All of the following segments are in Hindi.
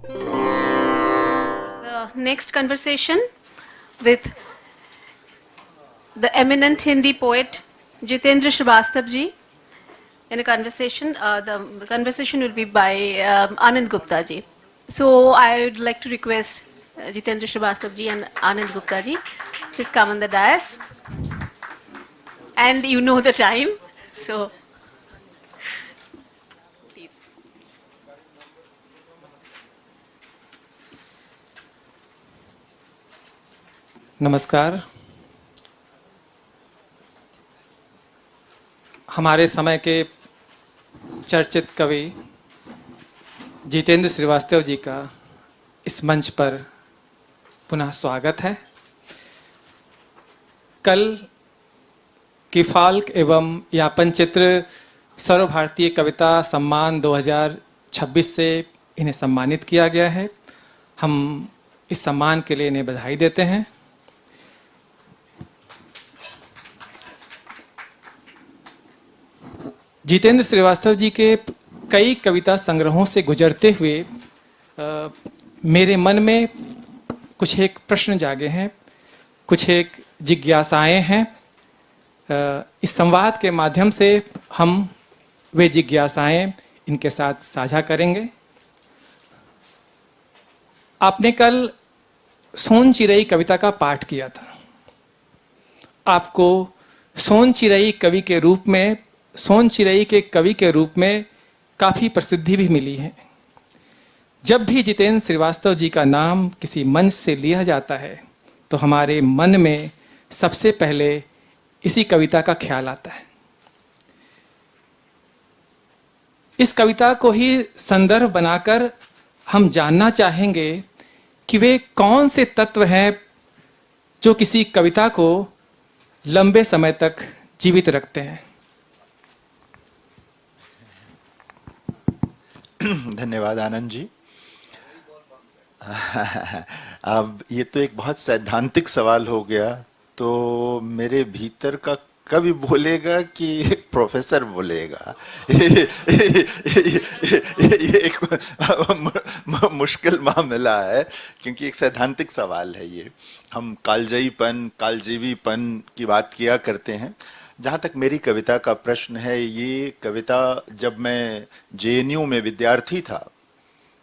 The next conversation with the eminent Hindi poet Jitendra Shrivastava ji. In a conversation, the conversation will be by Anand Gupta ji. So I would like to request Jitendra Shrivastava ji and Anand Gupta ji, please come on the dais. And you know the time, so please. नमस्कार। हमारे समय के चर्चित कवि जितेंद्र श्रीवास्तव जी का इस मंच पर पुनः स्वागत है। कल किफाल्क एवं यापन चित्र सर्वभारतीय कविता सम्मान 2026 से इन्हें सम्मानित किया गया है। हम इस सम्मान के लिए इन्हें बधाई देते हैं। जितेंद्र श्रीवास्तव जी के कई कविता संग्रहों से गुजरते हुए मेरे मन में कुछ एक प्रश्न जागे हैं, कुछ एक जिज्ञासाएं हैं। इस संवाद के माध्यम से हम वे जिज्ञासाएं इनके साथ साझा करेंगे। आपने कल सोन चिरई कविता का पाठ किया था। आपको सोन चिरई कवि के रूप में, सोन चिरई के कवि के रूप में काफ़ी प्रसिद्धि भी मिली है। जब भी जितेंद्र श्रीवास्तव जी का नाम किसी मंच से लिया जाता है तो हमारे मन में सबसे पहले इसी कविता का ख्याल आता है। इस कविता को ही संदर्भ बनाकर हम जानना चाहेंगे कि वे कौन से तत्व हैं जो किसी कविता को लंबे समय तक जीवित रखते हैं। धन्यवाद आनंद जी। अब ये तो एक बहुत सैद्धांतिक सवाल हो गया, तो मेरे भीतर का कवि बोलेगा कि प्रोफेसर बोलेगा। ये एक मुश्किल मामला है, क्योंकि एक सैद्धांतिक सवाल है। ये हम कालजयीपन, कालजीवीपन की बात किया करते हैं। जहाँ तक मेरी कविता का प्रश्न है, ये कविता जब मैं जेएनयू में विद्यार्थी था,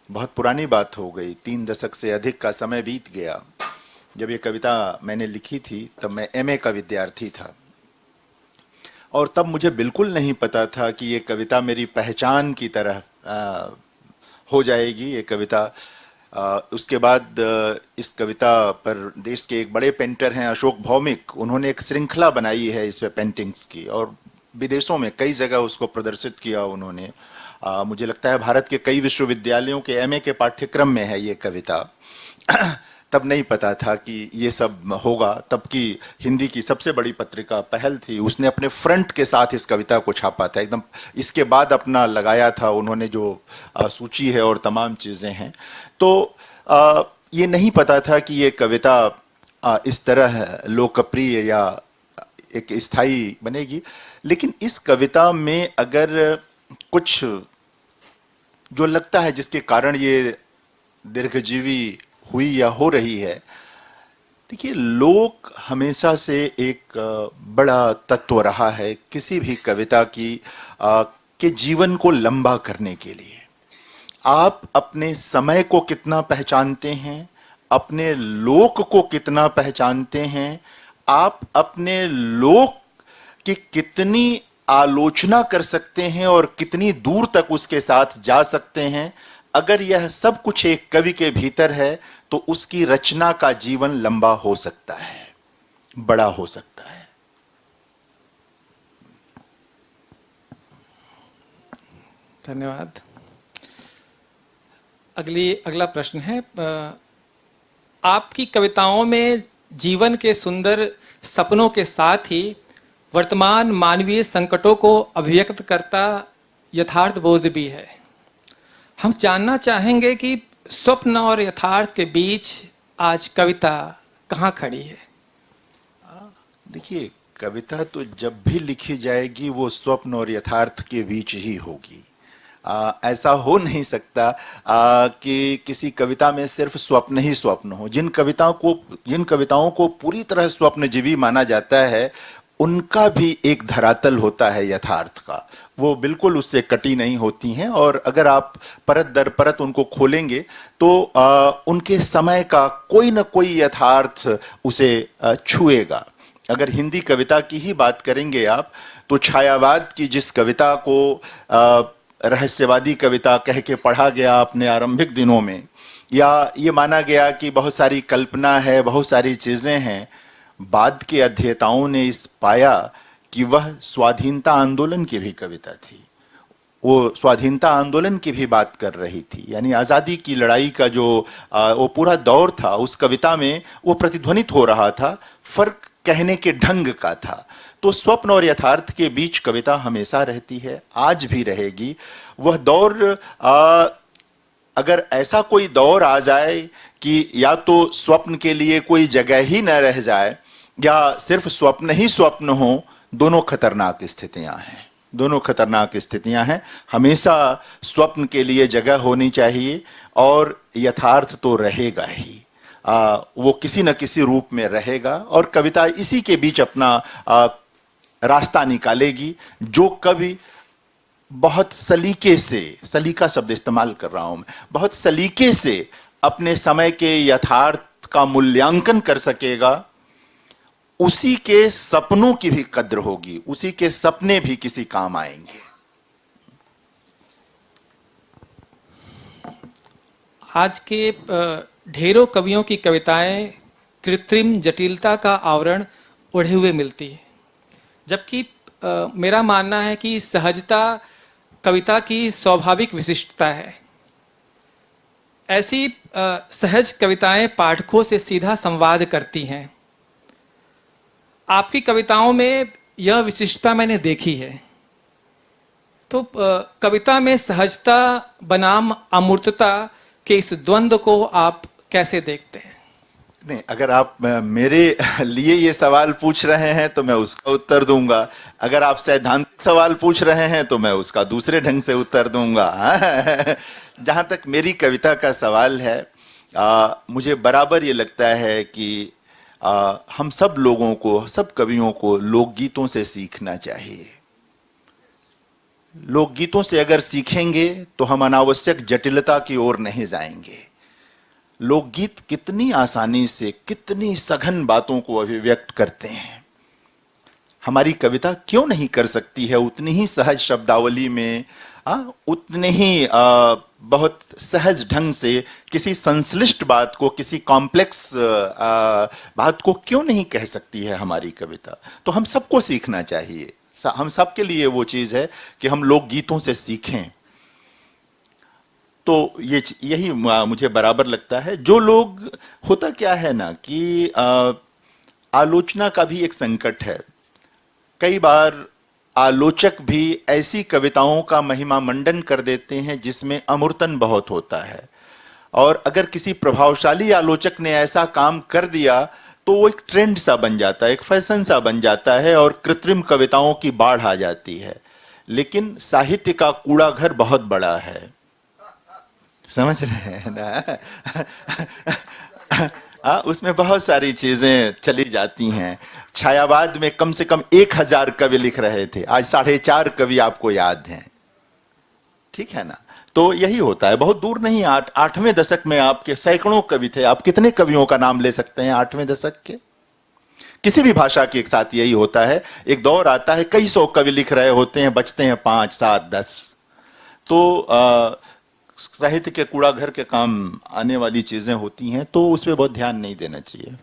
बहुत पुरानी बात हो गई, 3 दशक से अधिक का समय बीत गया। जब ये कविता मैंने लिखी थी तब मैं एमए का विद्यार्थी था, और तब मुझे बिल्कुल नहीं पता था कि ये कविता मेरी पहचान की तरह हो जाएगी। ये कविता उसके बाद इस कविता पर देश के एक बड़े पेंटर हैं अशोक भौमिक, उन्होंने एक श्रृंखला बनाई है इस पे पेंटिंग्स की, और विदेशों में कई जगह उसको प्रदर्शित किया उन्होंने। मुझे लगता है भारत के कई विश्वविद्यालयों के एमए के पाठ्यक्रम में है ये कविता। तब नहीं पता था कि ये सब होगा। तब की हिंदी की सबसे बड़ी पत्रिका पहल थी, उसने अपने फ्रंट के साथ इस कविता को छापा था एकदम। इसके बाद अपना लगाया था उन्होंने जो सूची है और तमाम चीज़ें हैं। तो ये नहीं पता था कि ये कविता इस तरह लोकप्रिय या एक स्थायी बनेगी। लेकिन इस कविता में अगर कुछ जो लगता है जिसके कारण ये दीर्घजीवी हुई या हो रही है, देखिए, लोक हमेशा से एक बड़ा तत्व रहा है किसी भी कविता की के जीवन को लंबा करने के लिए। आप अपने समय को कितना पहचानते हैं, अपने लोक को कितना पहचानते हैं, आप अपने लोक की कितनी आलोचना कर सकते हैं और कितनी दूर तक उसके साथ जा सकते हैं, अगर यह सब कुछ एक कवि के भीतर है तो उसकी रचना का जीवन लंबा हो सकता है, बड़ा हो सकता है। धन्यवाद। अगला प्रश्न है, आपकी कविताओं में जीवन के सुंदर सपनों के साथ ही वर्तमान मानवीय संकटों को अभिव्यक्त करता यथार्थ बोध भी है। हम जानना चाहेंगे कि स्वप्न और यथार्थ के बीच आज कविता कहाँ खड़ी है। देखिए, कविता तो जब भी लिखी जाएगी वो स्वप्न और यथार्थ के बीच ही होगी। ऐसा हो नहीं सकता कि किसी कविता में सिर्फ स्वप्न ही स्वप्न हो। जिन कविताओं को पूरी तरह स्वप्नजीवी माना जाता है, उनका भी एक धरातल होता है यथार्थ का, वो बिल्कुल उससे कटी नहीं होती हैं। और अगर आप परत दर परत उनको खोलेंगे तो उनके समय का कोई न कोई यथार्थ उसे छुएगा। अगर हिंदी कविता की ही बात करेंगे आप, तो छायावाद की जिस कविता को रहस्यवादी कविता कह के पढ़ा गया अपने आरंभिक दिनों में, या ये माना गया कि बहुत सारी कल्पना है, बहुत सारी चीजें हैं, बाद के अध्येताओं ने इस पाया कि वह स्वाधीनता आंदोलन की भी कविता थी। वो स्वाधीनता आंदोलन की भी बात कर रही थी, यानी आज़ादी की लड़ाई का जो वो पूरा दौर था, उस कविता में वो प्रतिध्वनित हो रहा था। फर्क कहने के ढंग का था। तो स्वप्न और यथार्थ के बीच कविता हमेशा रहती है, आज भी रहेगी। वह दौर अगर ऐसा कोई दौर आ जाए कि या तो स्वप्न के लिए कोई जगह ही न रह जाए, या सिर्फ स्वप्न ही स्वप्न हो, दोनों खतरनाक स्थितियां हैं। दोनों खतरनाक स्थितियां हैं। हमेशा स्वप्न के लिए जगह होनी चाहिए, और यथार्थ तो रहेगा ही, वो किसी न किसी रूप में रहेगा। और कविता इसी के बीच अपना रास्ता निकालेगी। जो कवि बहुत सलीके से, सलीका शब्द इस्तेमाल कर रहा हूं मैं, बहुत सलीके से अपने समय के यथार्थ का मूल्यांकन कर सकेगा, उसी के सपनों की भी कद्र होगी, उसी के सपने भी किसी काम आएंगे। आज के ढेरों कवियों की कविताएं कृत्रिम जटिलता का आवरण ओढ़े हुए मिलती है, जबकि मेरा मानना है कि सहजता कविता की स्वाभाविक विशिष्टता है। ऐसी सहज कविताएं पाठकों से सीधा संवाद करती हैं। आपकी कविताओं में यह विशिष्टता मैंने देखी है। तो कविता में सहजता बनाम अमूर्तता के इस द्वंद्व को आप कैसे देखते हैं? नहीं, अगर आप मेरे लिए ये सवाल पूछ रहे हैं तो मैं उसका उत्तर दूंगा। अगर आप सैद्धांतिक सवाल पूछ रहे हैं तो मैं उसका दूसरे ढंग से उत्तर दूंगा। जहां तक मेरी कविता का सवाल है, मुझे बराबर ये लगता है कि हम सब लोगों को, सब कवियों को लोकगीतों से सीखना चाहिए। लोकगीतों से अगर सीखेंगे तो हम अनावश्यक जटिलता की ओर नहीं जाएंगे। लोकगीत कितनी आसानी से, कितनी सघन बातों को अभिव्यक्त करते हैं। हमारी कविता क्यों नहीं कर सकती है उतनी ही सहज शब्दावली में, उतने ही बहुत सहज ढंग से किसी संश्लिष्ट बात को, किसी कॉम्प्लेक्स बात को क्यों नहीं कह सकती है हमारी कविता? तो हम सबको सीखना चाहिए। हम सबके लिए वो चीज है कि हम लोकगीतों से सीखें। तो यही मुझे बराबर लगता है। जो लोग, होता क्या है ना कि आलोचना का भी एक संकट है। कई बार आलोचक भी ऐसी कविताओं का महिमा मंडन कर देते हैं जिसमें अमूर्तन बहुत होता है, और अगर किसी प्रभावशाली आलोचक ने ऐसा काम कर दिया तो वो एक ट्रेंड सा बन जाता है, एक फैशन सा बन जाता है, और कृत्रिम कविताओं की बाढ़ आ जाती है। लेकिन साहित्य का कूड़ा घर बहुत बड़ा है, समझ रहे हैं ना? उसमें बहुत सारी चीजें चली जाती हैं। छायावाद में कम से कम 1000 कवि लिख रहे थे, आज 4.5 कवि आपको याद हैं। ठीक है ना? तो यही होता है, बहुत दूर नहीं। 8वें दशक में आपके सैकड़ों कवि थे। आप कितने कवियों का नाम ले सकते हैं 8वें दशक के? किसी भी भाषा के एक साथ यही होता है, एक दौर आता है, कई सौ कवि लिख रहे होते हैं, बचते हैं 5, 7, 10। तो साहित्य के कूड़ा घर के काम आने वाली चीजें होती हैं, तो उस पर बहुत ध्यान नहीं देना चाहिए।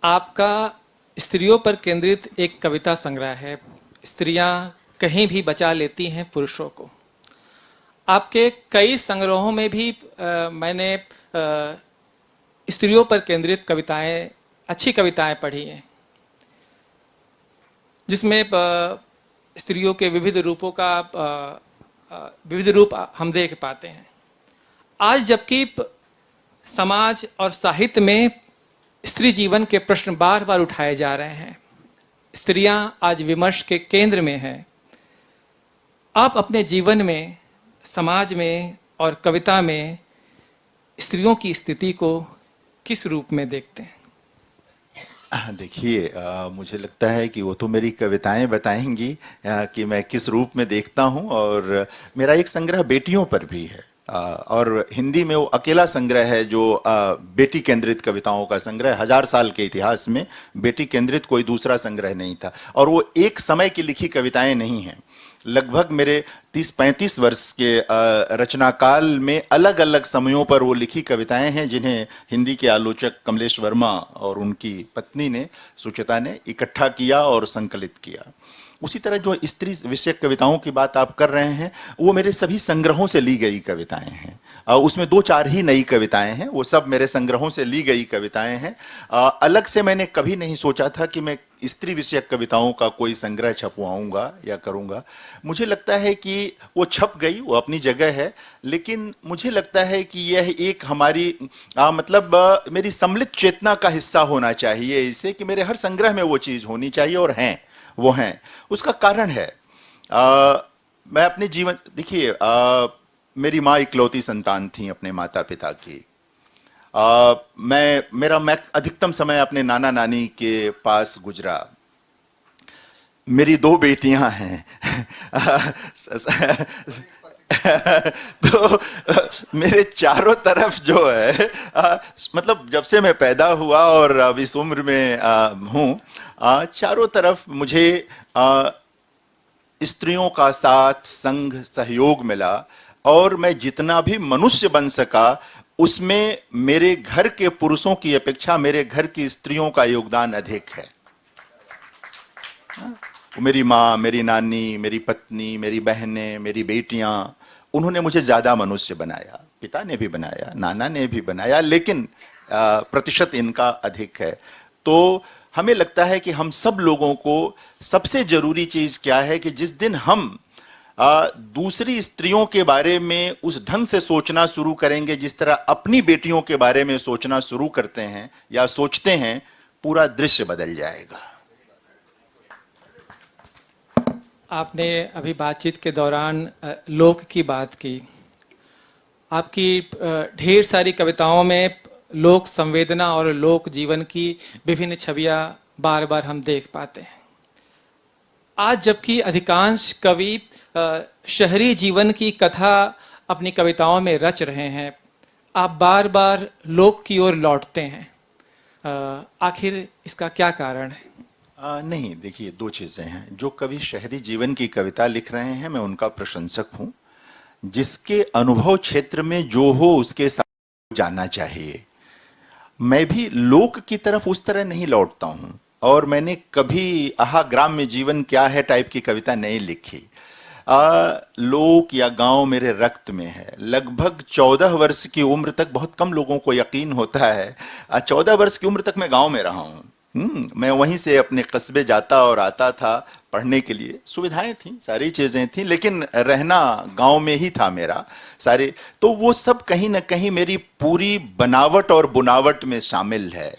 आपका स्त्रियों पर केंद्रित एक कविता संग्रह है, स्त्रियां कहीं भी बचा लेती हैं पुरुषों को। आपके कई संग्रहों में भी मैंने स्त्रियों पर केंद्रित कविताएं, अच्छी कविताएं पढ़ी हैं, जिसमें स्त्रियों के विविध रूपों का विविध रूप हम देख पाते हैं। आज जबकि समाज और साहित्य में स्त्री जीवन के प्रश्न बार बार उठाए जा रहे हैं, स्त्रियां आज विमर्श के केंद्र में हैं, आप अपने जीवन में, समाज में और कविता में स्त्रियों की स्थिति को किस रूप में देखते हैं? देखिए, मुझे लगता है कि वो तो मेरी कविताएं बताएंगी कि मैं किस रूप में देखता हूं। और मेरा एक संग्रह बेटियों पर भी है, और हिंदी में वो अकेला संग्रह है जो बेटी केंद्रित कविताओं का संग्रह। 1000 साल के इतिहास में बेटी केंद्रित कोई दूसरा संग्रह नहीं था, और वो एक समय की लिखी कविताएं नहीं हैं। लगभग मेरे 30-35 वर्ष के रचना काल में अलग अलग समयों पर वो लिखी कविताएं हैं, जिन्हें हिंदी के आलोचक कमलेश वर्मा और उनकी पत्नी ने, सुचिता ने, इकट्ठा किया और संकलित किया। उसी तरह जो स्त्री विषयक कविताओं की बात आप कर रहे हैं, वो मेरे सभी संग्रहों से ली गई कविताएं हैं। उसमें 2-4 ही नई कविताएं हैं, वो सब मेरे संग्रहों से ली गई कविताएं हैं। अलग से मैंने कभी नहीं सोचा था कि मैं स्त्री विषयक कविताओं का कोई संग्रह छपवाऊंगा या करूंगा। मुझे लगता है कि वो छप गई, वो अपनी जगह है, लेकिन मुझे लगता है कि यह एक हमारी मेरी सम्मिलित चेतना का हिस्सा होना चाहिए इसे, कि मेरे हर संग्रह में वो चीज होनी चाहिए, और हैं, वो हैं। उसका कारण है, मैं अपने जीवन, देखिए, मेरी माँ इकलौती संतान थी अपने माता पिता की। मैं अधिकतम समय अपने नाना नानी के पास गुजरा। मेरी 2 बेटियां हैं तो मेरे चारों तरफ जो है, मतलब जब से मैं पैदा हुआ और अब इस उम्र में हूँ, चारों तरफ मुझे स्त्रियों का साथ, संग, सहयोग मिला, और मैं जितना भी मनुष्य बन सका उसमें मेरे घर के पुरुषों की अपेक्षा मेरे घर की स्त्रियों का योगदान अधिक है। मेरी माँ, मेरी नानी, मेरी पत्नी, मेरी बहनें, मेरी बेटियां, उन्होंने मुझे ज्यादा मनुष्य बनाया। पिता ने भी बनाया, नाना ने भी बनाया, लेकिन प्रतिशत इनका अधिक है। तो हमें लगता है कि हम सब लोगों को सबसे जरूरी चीज क्या है कि जिस दिन हम दूसरी स्त्रियों के बारे में उस ढंग से सोचना शुरू करेंगे जिस तरह अपनी बेटियों के बारे में सोचना शुरू करते हैं या सोचते हैं, पूरा दृश्य बदल जाएगा। आपने अभी बातचीत के दौरान लोक की बात की। आपकी ढेर सारी कविताओं में लोक संवेदना और लोक जीवन की विभिन्न छवियां बार बार हम देख पाते हैं। आज जबकि अधिकांश कवि शहरी जीवन की कथा अपनी कविताओं में रच रहे हैं, आप बार बार लोक की ओर लौटते हैं। आखिर इसका क्या कारण है? नहीं, देखिए, 2 चीजें हैं। जो कवि शहरी जीवन की कविता लिख रहे हैं, मैं उनका प्रशंसक हूं। जिसके अनुभव क्षेत्र में जो हो उसके साथ जाना चाहिए। मैं भी लोक की तरफ उस तरह नहीं लौटता हूं, और मैंने कभी आहा ग्राम्य जीवन क्या है टाइप की कविता नहीं लिखी। लोक या गांव मेरे रक्त में है। लगभग 14 वर्ष की उम्र तक, बहुत कम लोगों को यकीन होता है, 14 वर्ष की उम्र तक मैं गांव में रहा हूं। मैं वहीं से अपने कस्बे जाता और आता था पढ़ने के लिए। सुविधाएं थी, सारी चीजें थी, लेकिन रहना गांव में ही था मेरा सारे। तो वो सब कहीं ना कहीं मेरी पूरी बनावट और बुनावट में शामिल है।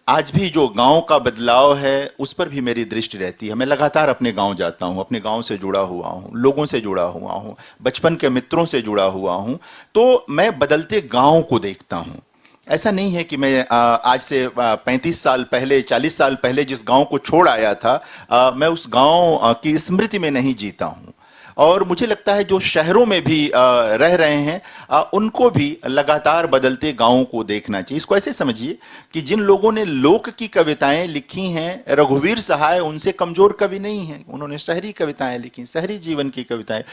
आज भी जो गांव का बदलाव है उस पर भी मेरी दृष्टि रहती है। मैं लगातार अपने गांव जाता हूं, अपने गांव से जुड़ा हुआ हूं, लोगों से जुड़ा हुआ हूं, बचपन के मित्रों से जुड़ा हुआ हूं। तो मैं बदलते गांव को देखता हूं। ऐसा नहीं है कि मैं आज से 35 साल पहले, 40 साल पहले जिस गांव को छोड़ आया था, मैं उस गांव की स्मृति में नहीं जीता हूं। और मुझे लगता है जो शहरों में भी रह रहे हैं, उनको भी लगातार बदलते गांवों को देखना चाहिए। इसको ऐसे समझिए कि जिन लोगों ने लोक की कविताएं लिखी हैं, रघुवीर सहाय उनसे कमजोर कवि नहीं है। उन्होंने शहरी कविताएं लिखी, शहरी जीवन की कविताएं।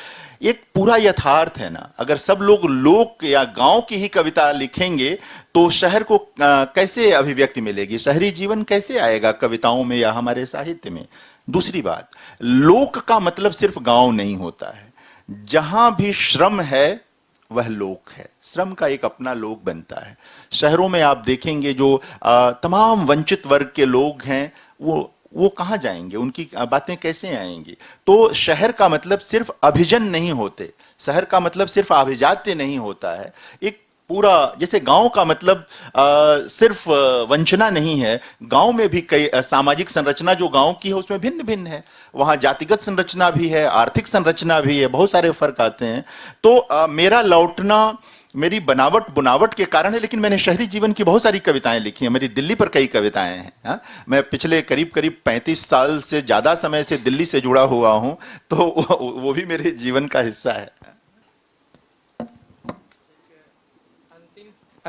एक पूरा यथार्थ है ना, अगर सब लोग लोक या गांव की ही कविता लिखेंगे तो शहर को कैसे अभिव्यक्ति मिलेगी, शहरी जीवन कैसे आएगा कविताओं में या हमारे साहित्य में। दूसरी बात, लोक का मतलब सिर्फ गांव नहीं होता है। जहां भी श्रम है वह लोक है। श्रम का एक अपना लोक बनता है। शहरों में आप देखेंगे जो तमाम वंचित वर्ग के लोग हैं, वो कहां जाएंगे, उनकी बातें कैसे आएंगी। तो शहर का मतलब सिर्फ अभिजन नहीं होते, शहर का मतलब सिर्फ अभिजात्य नहीं होता है। एक पूरा, जैसे गांव का मतलब सिर्फ वंचना नहीं है, गांव में भी कई सामाजिक संरचना जो गांव की है उसमें भिन्न भिन्न है, वहां जातिगत संरचना भी है, आर्थिक संरचना भी है, बहुत सारे फर्क आते हैं। तो मेरा लौटना मेरी बनावट बुनावट के कारण है, लेकिन मैंने शहरी जीवन की बहुत सारी कविताएं लिखी हैं, मेरी दिल्ली पर कई कविताएं हैं। हाँ? मैं पिछले करीब करीब 35 साल से ज्यादा समय से दिल्ली से जुड़ा हुआ हूं, तो वो भी मेरे जीवन का हिस्सा है।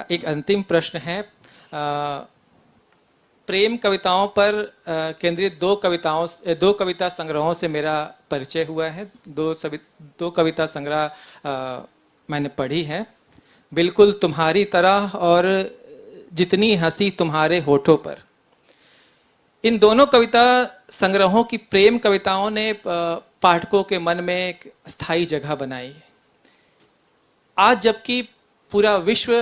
एक अंतिम प्रश्न है। प्रेम कविताओं पर केंद्रित दो कविता संग्रहों से मेरा परिचय हुआ है। दो कविता संग्रह मैंने पढ़ी है, बिल्कुल तुम्हारी तरह और जितनी हंसी तुम्हारे होठों पर। इन दोनों कविता संग्रहों की प्रेम कविताओं ने पाठकों के मन में एक स्थायी जगह बनाई है। आज जबकि पूरा विश्व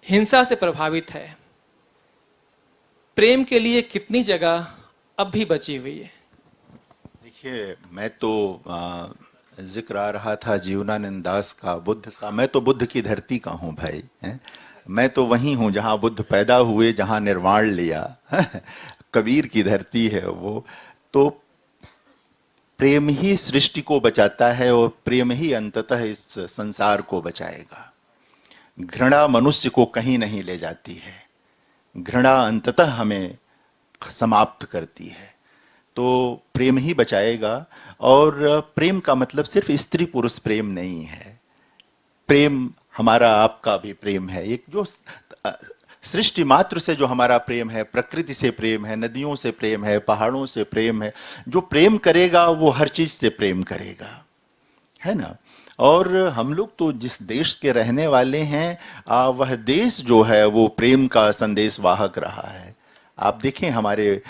हिंसा से प्रभावित है, प्रेम के लिए कितनी जगह अब भी बची हुई है? देखिए, मैं तो जिक्र आ रहा था जीवनानंद दास का, बुद्ध का। मैं तो बुद्ध की धरती का हूँ भाई, है? मैं तो वहीं हूँ जहाँ बुद्ध पैदा हुए, जहाँ निर्वाण लिया। कबीर की धरती है वो। तो प्रेम ही सृष्टि को बचाता है और प्रेम ही अंततः इस संसार को बचाएगा। घृणा मनुष्य को कहीं नहीं ले जाती है, घृणा अंततः हमें समाप्त करती है। तो प्रेम ही बचाएगा। और प्रेम का मतलब सिर्फ स्त्री पुरुष प्रेम नहीं है, प्रेम हमारा आपका भी प्रेम है। एक जो सृष्टि मात्र से जो हमारा प्रेम है, प्रकृति से प्रेम है, नदियों से प्रेम है, पहाड़ों से प्रेम है। जो प्रेम करेगा वो हर चीज से प्रेम करेगा, है ना। और हम लोग तो जिस देश के रहने वाले हैं, वह देश जो है वो प्रेम का संदेश वाहक रहा है। आप देखें, हमारे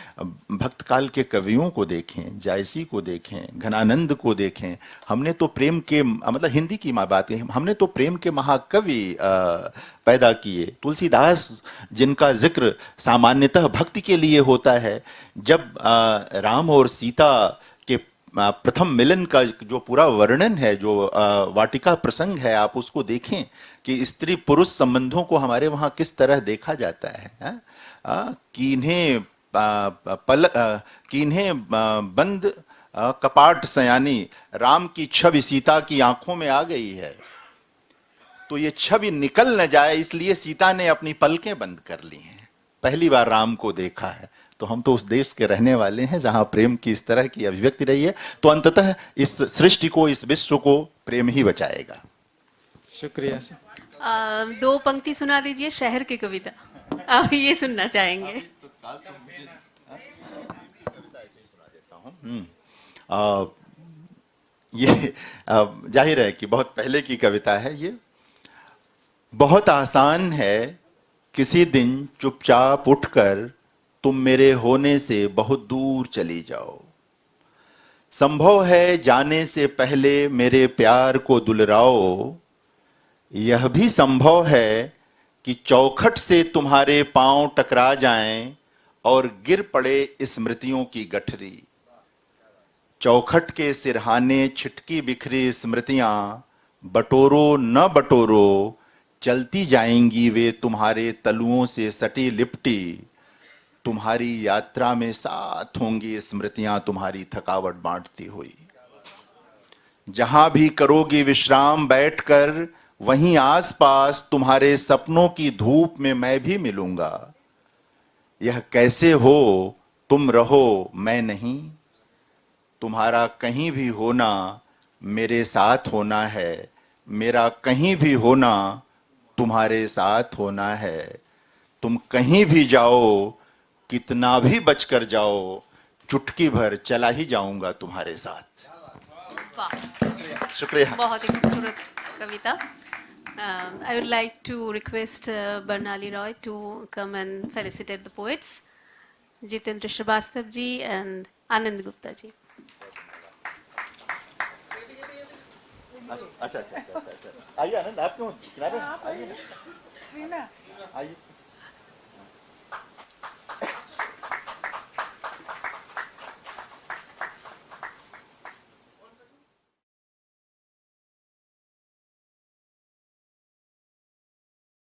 भक्त काल के कवियों को देखें, जायसी को देखें, घनानंद को देखें। हमने तो प्रेम के, मतलब हिंदी की बात है, हमने तो प्रेम के महाकवि पैदा किए। तुलसीदास, जिनका जिक्र सामान्यतः भक्ति के लिए होता है, जब राम और सीता के प्रथम मिलन का जो पूरा वर्णन है, जो वाटिका प्रसंग है, आप उसको देखें कि स्त्री पुरुष संबंधों को हमारे वहाँ किस तरह देखा जाता है। कीन्हे बंद कपाट सयानी, राम की छवि सीता की आंखों में आ गई है, तो ये छवि निकल न जाए इसलिए सीता ने अपनी पलकें बंद कर ली हैं। पहली बार राम को देखा है। तो हम तो उस देश के रहने वाले हैं जहां प्रेम की इस तरह की अभिव्यक्ति रही है। तो अंततः इस सृष्टि को, इस विश्व को प्रेम ही बचाएगा। शुक्रिया। दो पंक्ति सुना दीजिए शहर की कविता, आप ये सुनना चाहेंगे? ये जाहिर है कि बहुत पहले की कविता है ये। बहुत आसान है किसी दिन चुपचाप उठकर तुम मेरे होने से बहुत दूर चली जाओ। संभव है जाने से पहले मेरे प्यार को दुलराओ। यह भी संभव है कि चौखट से तुम्हारे पांव टकरा जाएं और गिर पड़े स्मृतियों की गठरी। चौखट के सिरहाने छिटकी बिखरी स्मृतियां, बटोरो न बटोरो चलती जाएंगी वे तुम्हारे तलुओं से सटी लिपटी। तुम्हारी यात्रा में साथ होंगी स्मृतियां तुम्हारी थकावट बांटती हुई। जहां भी करोगी विश्राम बैठकर, वहीं आसपास तुम्हारे सपनों की धूप में मैं भी मिलूंगा। यह कैसे हो तुम रहो मैं नहीं, तुम्हारा कहीं भी होना मेरे साथ होना है। मेरा कहीं भी होना तुम्हारे साथ होना है। तुम कहीं भी जाओ, कितना भी बचकर जाओ, चुटकी भर चला ही जाऊंगा तुम्हारे साथ। वाह, शुक्रिया। बहुत ही खूबसूरत कविता। I would like to request Barnali Roy to come and felicitate the poets, Jitendra Shrivastava ji and Anand Gupta ji. अच्छा, आइए आनंद, आप क्यों किनारे आइए ना, आइए।